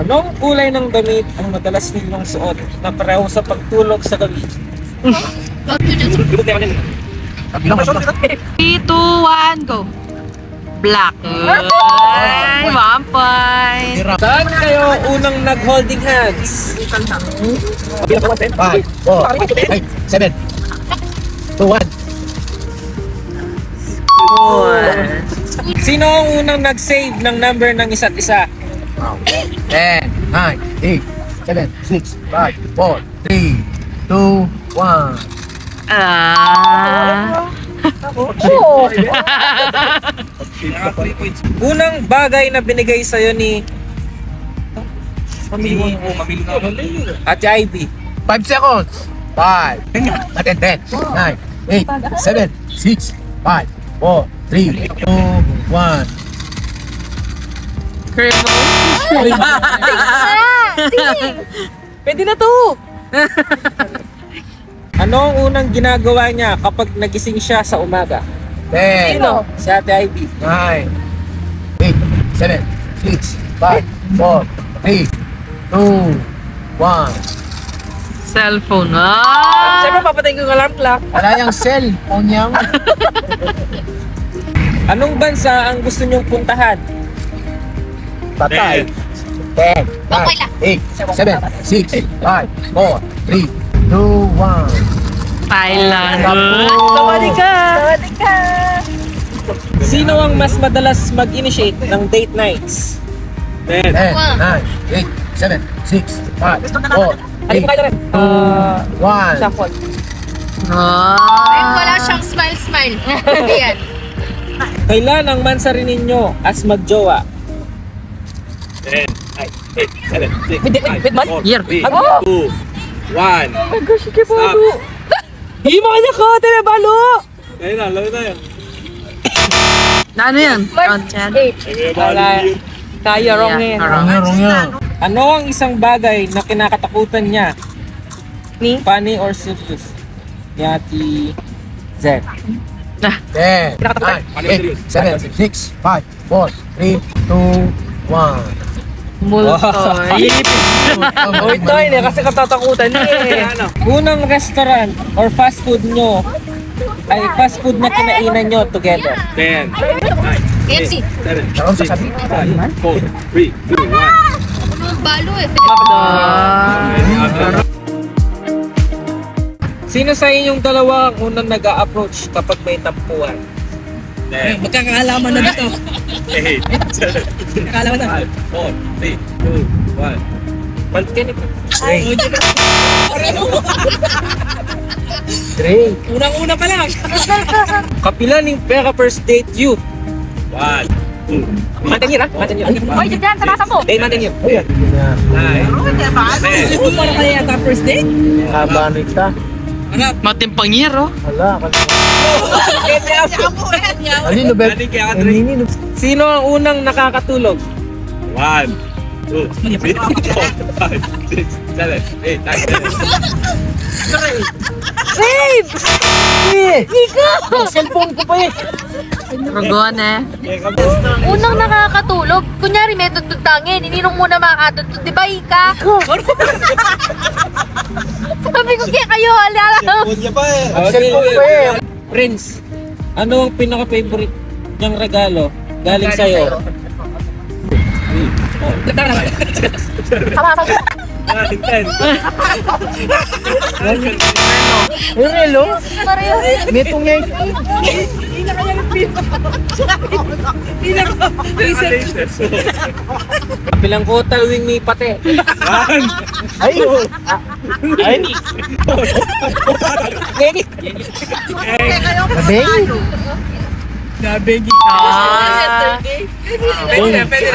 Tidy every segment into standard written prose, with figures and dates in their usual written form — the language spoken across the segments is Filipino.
Anong kulay ng damit ang madalas ninyong suot na pareho sa pagtulog sa gabi? 3, 2, 1, go! Black. Ay, 1 point. Saan kayo unang nag-holding hands? 5, 4, 8, 7, 2, 1. Sino ang unang nag-save ng number ng isa't isa? 10, 9, 8, 7, 6, 5, 4, 3, 2, 1. Unang bagay na binigay sa'yo ni Ate Ivy. 5 seconds. 5, 10, 9, 8, 7, 6, 5, 4, 3, 2, 1. Pwede na to. Ano ang unang ginagawa niya kapag nagising siya sa umaga? 10, Si Ate Ivy. 9, 8, 7, 6, 5, 4, 3, 2, 1. Cellphone. Siyempre, papatayin ko yung alarm clock. Wala yung cellphone niyang. Anong bansa ang gusto niyong puntahan? Patay. 10, 9, 8, 7, 6, 5, 4, 3, 2, 1. Thailand. Sawadi ka! Sino ang mas madalas mag-initiate ng date nights? 10, 9, 8, 7, 6, 5, 4, 3, 2, 1. Shuffle. Ay, wala siyang smile. Ayan. Kailan ang mansari ninyo as magjowa? With man? Year. Oh! 1. Oh my gosh, sige balo. Hindi mo kanya ko, tebe balo. Ayun na, lalo na yan. Na ano yan? Count yan? Kaya wrong eh. Wrong yan. Ano ang isang bagay na kinakatakutan niya? Ni? Funny or serious? Ni Ate Zen. 10, 9, 8, 7, 6, 5, 4, 3, 2, 1. Multoy. Uy, to, hindi kasi katatakutan niya eh. Unang restaurant or fast food nyo ay fast food na kinainan nyo together. 10, 9, KFC. 7, Ano sasabihin? 5, 4, 3, 2, 1. Ano balo eh. Sino sa inyong dalawa ang unang nag-a-approach kapag may tampuhan? 10, Magkakaalaman na dito. 8, 7, 6, 5, 4, 3, 2, 1. Baltinik. Unang-una pa lang. Kapila ng pera first date you. 1, 2, Mantin yun ha? Mantin yun. Hoy, dyan, sa masa mo. Mantin yun. 9, 10. Ito para kaya yata first date? Haba na ita. Matimpang year, oh. Hala. Alin, Nobel? Galing kay Andre. Sino ang unang nakakatulog? 1, 2, 3, 4, 5, 6, 7, 8, 9, 10. Cellphone ko pa eh. Rugon eh. Unang nakakatulog. Kunyari, may tututangin. Ininong muna makakatutut. Di ba, Ika? Sabi ko, kaya kayo, alala. Cellphone ko eh. Prince, ano ang pinaka-favorite niyang regalo galing sa'yo? Sama-sama. 10. Yung relo? Parehas. Metong niya ito. Kapilang kota luwing may pate. 1, Ay! Ay! Nabeng?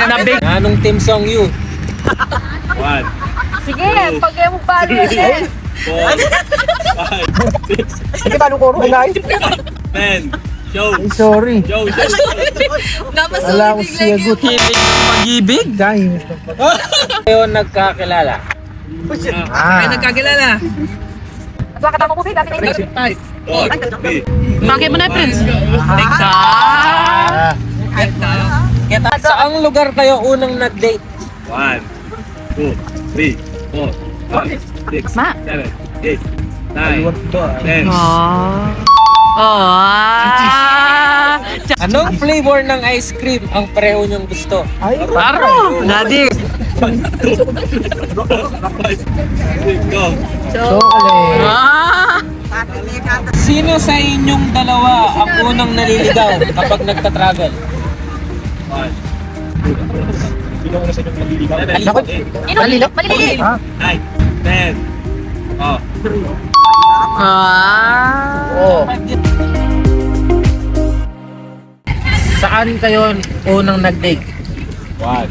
Nabig. Anong team song you? 1, Sige, pag mo balo yan. 4, 5, 6, Sige, paano ko rin? 10. Show. Ay, sorry. Show. Wala akong siyagot. Hibig ng pag-ibig. Dahil. Kayo nagkakilala. Ah. Nagkakilala. At baka tama mo, Pete. 4, 3. Bakit mo na, Prince? Ah. Saang lugar kayo unang nag-date? 1, 2, 3, 4, 5, 6, 7, 8, 9, 10. Anong flavor ng ice cream ang pareho niyong gusto? Aro! Daddy! Go. Chocolate. Sino sa inyong dalawa ang unang naliligaw kapag nagta-travel? 1, 2, sino una sa inyong maliligaw? Malilok? Malilok? 9, 10. Oh. Oh. Saan kayo unang nag-date? 1,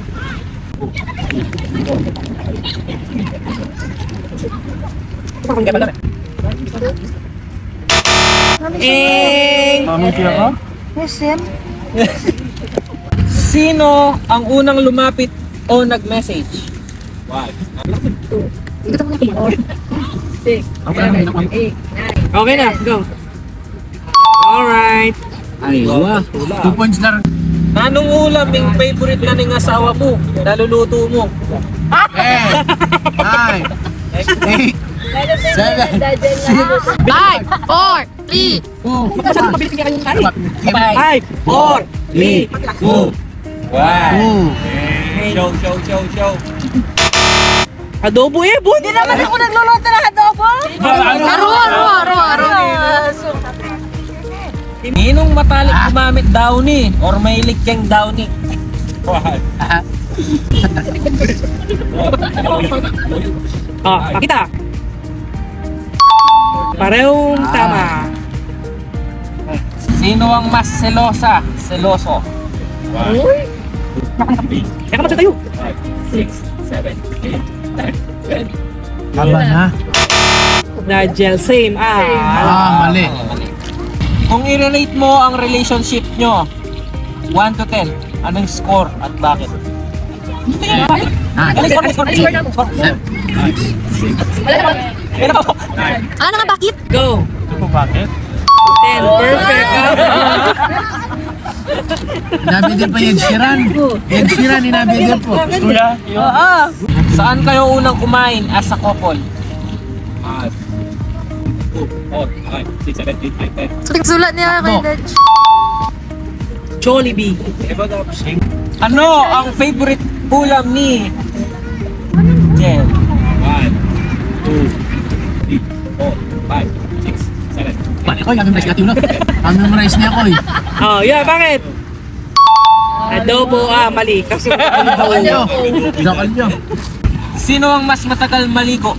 Sino ang unang lumapit o nag-message? 1. Okay na, go. Alright. Ay, 2 points lang. Anong ulam yung favorite na ng asawa mo? Naluluto mo? 10, 9, 8, 7, 6, 5, 4, 3, 2, 5, 4, 3, 2. 2. Show. Adobo eh, bud! Hindi naman ako nagluluto ng adobo. Aro. Ninong matalik gumamit downy or may likyang downy? 1. Pakita. Parehong tama. Sino ang mas seloso? 1, Kaya ka tayo. 5, 6, 7, 8, 9, 10. Haba na. Nigel, same. Mali. Kung i-relate mo ang relationship nyo 1 to 10, anong score at bakit? Ano nga, bakit? Go. Bakit? 10, perfect. Nabidin pa Ed Sheeran. Ed Sheeran, inabidin po. Saan kayo unang kumain as a couple? 1, 2, 4, 5, 6, 7, 8, 9, 10. Sulat niya kay Takbo. Dad. Jollibee. Ano ang favorite ulam ni Jen? 1, 2, 3, 4, 5, 6, 7. Pare ko, yung memorize niya tulo. Ang memorize niya ko eh. Oh, yeah, bakit? Adobo, mali. Kasi Dakal nyo. Dakal nyo. Sino ang mas matagal maligo?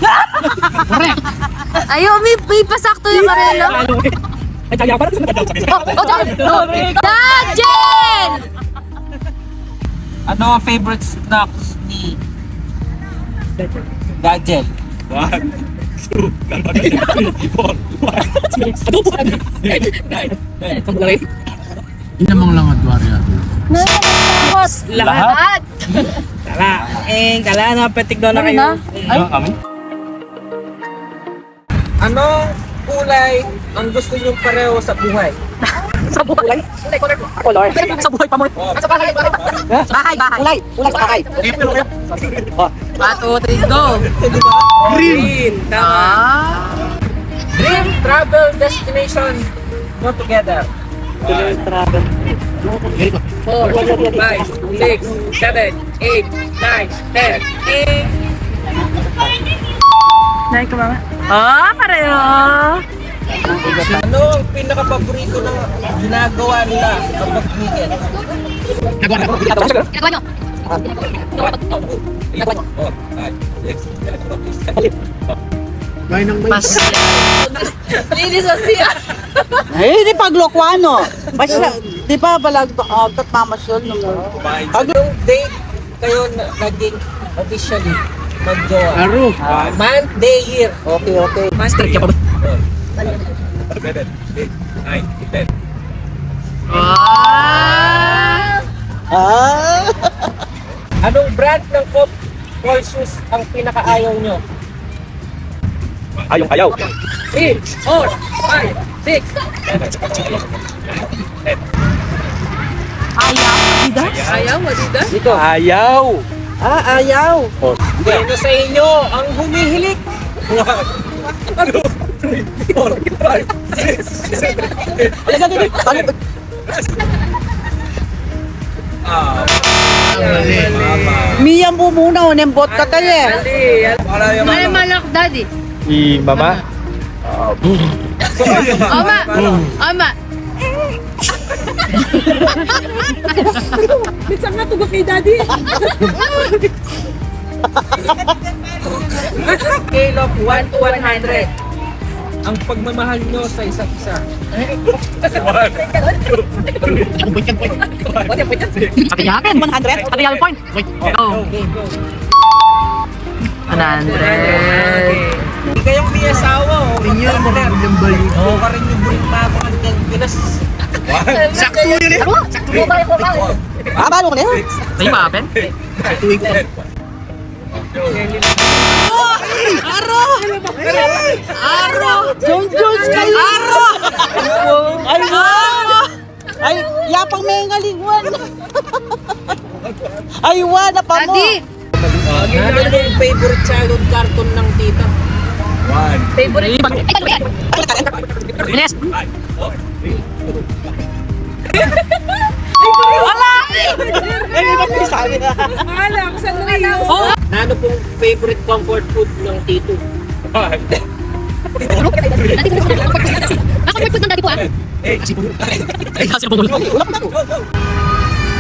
Correct. Ayaw, may pasakto yung karelo. Ay, kaya pala. Dajel! Ano ang favorite snacks ni Dajel? 1, 2, 3, 4, 5, 6, 7, 8, 9, 10. Hindi namang lang adwari natin. Lahat. Kala na, petik doon na kayo. Anong kulay ang gusto niyong pareho sa buhay? Sa buhay? Color. Sa buhay pa mo. Sa bahay. Bahay. Ulay sa bahay. 1, 2, 3, go. Green. Tama. Dream travel destination mo together. 4, 5, 6, 7, 8, 9, 10. Pareho. Ano ang pinaka-paborito na ginagawa nila kapag weekend? Ginagawa nyo. 4, 5, 6, 7, 8, 9, 10. Linis ang siya. Eh, di paglokwano. Basta, di ba balag tatmamasyon nung Anong date kayo naging officially mag-jowa? Aro. Month, day, year. Okay. Master ka pa ba? 7, 8, 9, 10. Anong brand ng call shoes ang pinakaayaw nyo? Ayaw. 3, 4, 5, 6. Ayaw, Adidas? Ayaw. Ayaw. Sino sa inyo ang humihilik? 1, 2, 3, 4, 5, 6, 7, 8. Mia mo muna, unembot ka tayo eh. Ay, malak, daddy. Si Mama. Oma. Oma. Minsan nga tugok kay daddy. Scale of 1 to 100. Ang pagmamahal nyo sa isa't isa. Yakin, 100. Material point. Go. 100. Hindi kayong may asawa o partner. Oo ka rin yung buling mago ng Pinas. Sakto yun eh. Balo ko na yun. May mapen? Jones kayo. Ay, yapang may ngalinguan. Ay, wala pa mo. Daddy. Ano yung favorite childhood cartoon ng tita? Favorite. Bilis. Ano pong favorite comfort food ng tito?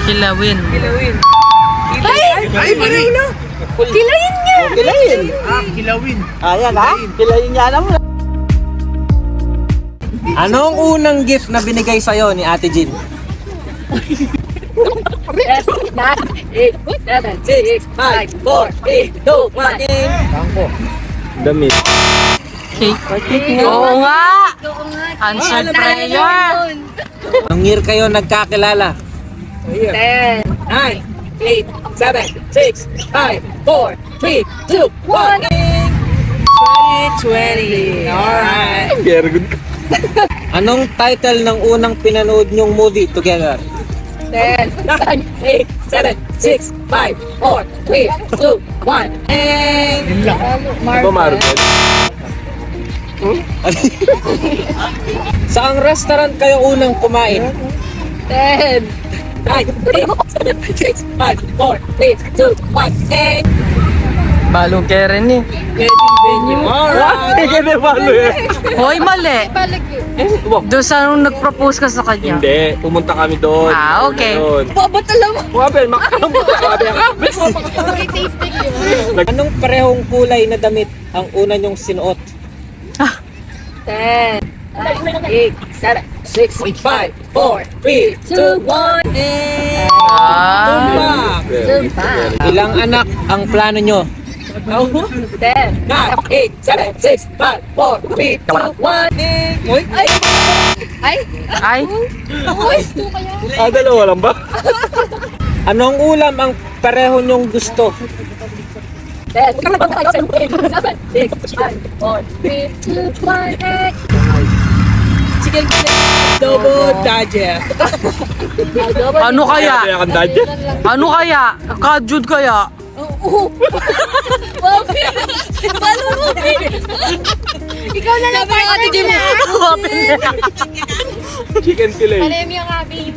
Kilawin. Ay, pareho na. Kilayin niya. Kilayin. Kilawin. Ayan ha. Kilayin niya naman. Anong unang gift na binigay sa'yo ni Ate Jean? 9, 8, 7, 6, 5, 4, 3, 2, 1. Damit. Oo nga. Oo nga. Answer prayer. Anong year kayo nagkakilala? 10, 9, 8, 7, 6, 5, 4, 3, 2, 1. 2020. Alright. Anong title ng unang pinanood nyong movie together? 10, 9, 8, 7, 6, 5, 4, 3, 2, 1. And Saang restaurant kayo unang kumain? 10, 9, 8, 7, 6, 5, 4, 3, 2, 1. And Balong Karen eh. wedding venue. Hoy, mali. Balag yun. Doon sa nung nag-propose ka sa kanya. Hindi, pumunta kami doon. Ah, okay. Babat alam mo. Wabel, makakambot. Free tasting yun. Anong parehong kulay na damit ang una nyong sinuot? 10, 8, 7, 6, 5, 4, 3, 2, 1. And Ah. Ilang anak ang plano nyo? 10, 9, 8, 7, 6, 5, 4, 3, 2, 1. Ay! Ay. Ay. Uy. Ito kaya. Dalawa lang ba? Anong ulam ang pareho nyong gusto? 10, 7, 6, 5, 4, 3, 2, 1. Chicken double daja. Ano kaya? Kaya kang dadya. Ano kaya? Kajud kaya? Paano mo? Ikaw na lang partner nila. Chicken fillet. Paremi ang abi.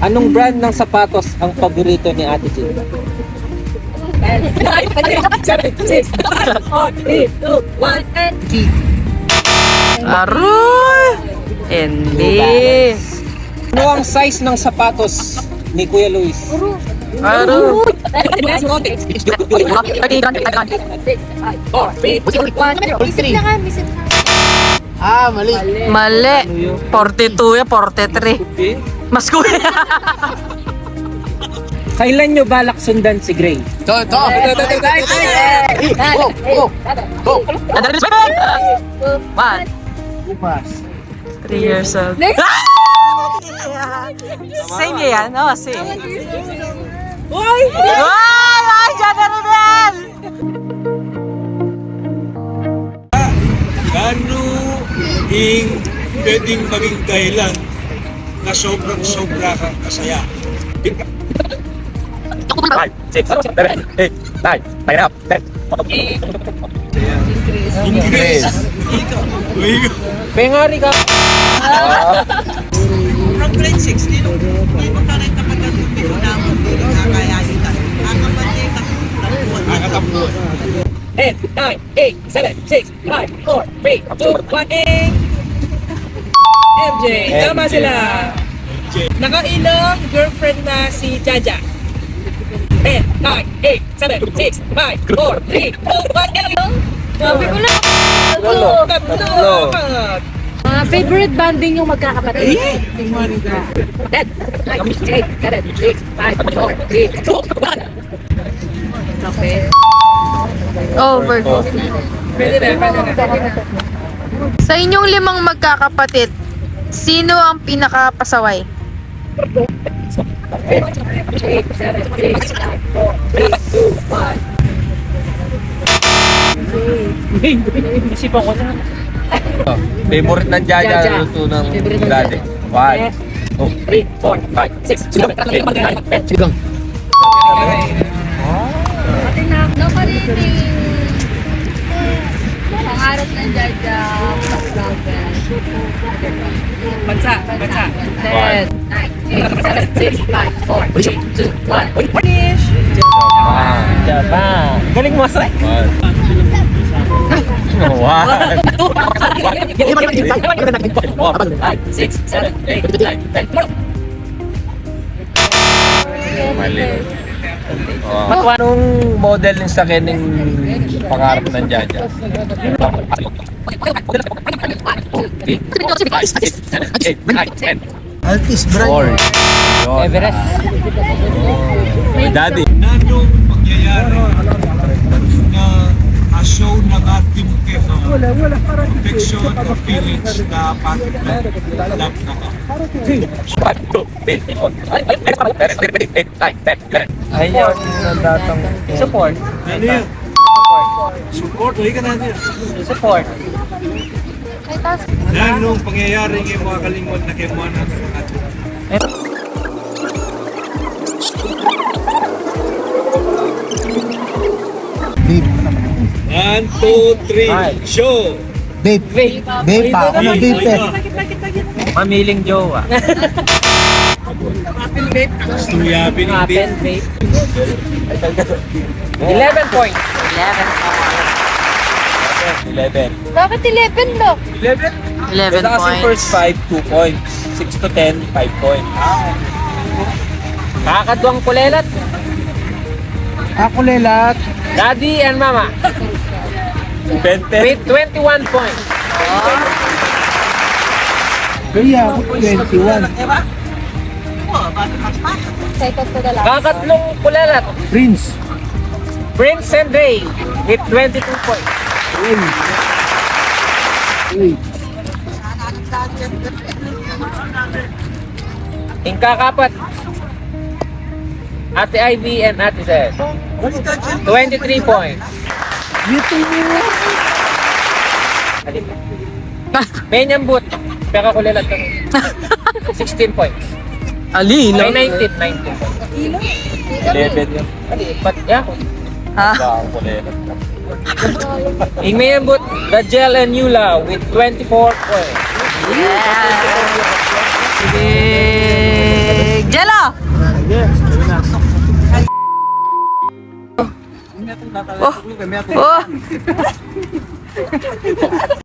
Anong brand ng sapatos ang paborito ni Ate Jean? 10, 9, 7, 6, 5, 4, 3, 2, 1. Aroy! Hindi. Ano ang size ng sapatos ni Kuya Luis? Aroy. 4, 3, 2, 1. Visit na nga, visit na. Ah, mali. Mali. 42 ya, 43. Mas kuya. Kailan nyo balak sundan si Gray? Ito. One. 3 years old. Same yan, oh, same. Uy! Ay, Jana Rebel! Gano pwedeng maging dahilan na sobrang-sobra kang kasaya? 5, 6, 7, 8, 9, 10 up, 10. Increase. Pengari ka. From grade 6, di ba ka rin kapag nagpipiro na ako, di ba kakayanin ka. Kakapatid ka. 10, 9, 8, 7, 6, 5, 4, 3, 2, 1, and... MJ, tama sila. Nakailang girlfriend na si Jaja? 10, 9, 8, 7, 6, 5, 4, 3, 2, 1, and... Sabi ko na. Tatlo. Favorite banding yung magkakapatid. 10, 9, 8, 7, 6, 5, 4, 3, 2, 1. Over. Pwede na. Sa inyong 5 magkakapatid, sino ang pinakapasaway? Isipan ko na. Favorite ng Jaja, luto ng daddy. 1, 3, 4, 5, 6, 7, 8, 9, 10. sigang. Nakarinig. Pangarap ng Jaja. Bansa. 10. 6, 5, 4, 3, 2, 1. Finish! Japan. Galing mo, Sray. 1. 5, 6, 7, 8, 9, 10. Mali. Anong model ng sakyan ng pangarap ng Jaja? 4. Everest. Daddy. Anong pangyayari na show ng ating affection or feelings na bakit love na ka? 5, 2, 3, 4. Ayun, datang support. Ano yun? Support, huwag ka natin. Support. Na anong pangyayari ng mga kalimot na kimuha ng ating? Beep. 1, 2, 3, show! Beep. Beep pa. Ano beep eh? Mamiling jowa. Tuyabin ng beat. 11 points. 11. Bakit 11 lo? 11 Kasi points. first 5, 2 points. 6 to 10, 5 points. Kakadwang kulelat. Ako lelat. Daddy and Mama. 20. With 21 points. Kaya ako 21. Second to the last. Kakatlong kulelat. Prince. Prince and Ray with 22 points. Yung kakapat. Ate Ivy and Ate Zed. 23 points. Menyambut. Kaya kulelat kami. 16 points. Ali, May no? 19 points. 11 yun. Ba't ako? Ha? Ako lelat. Yung Menyambut, Dajel and Yula with 24 points. Sige. Jello! Oh. Oh.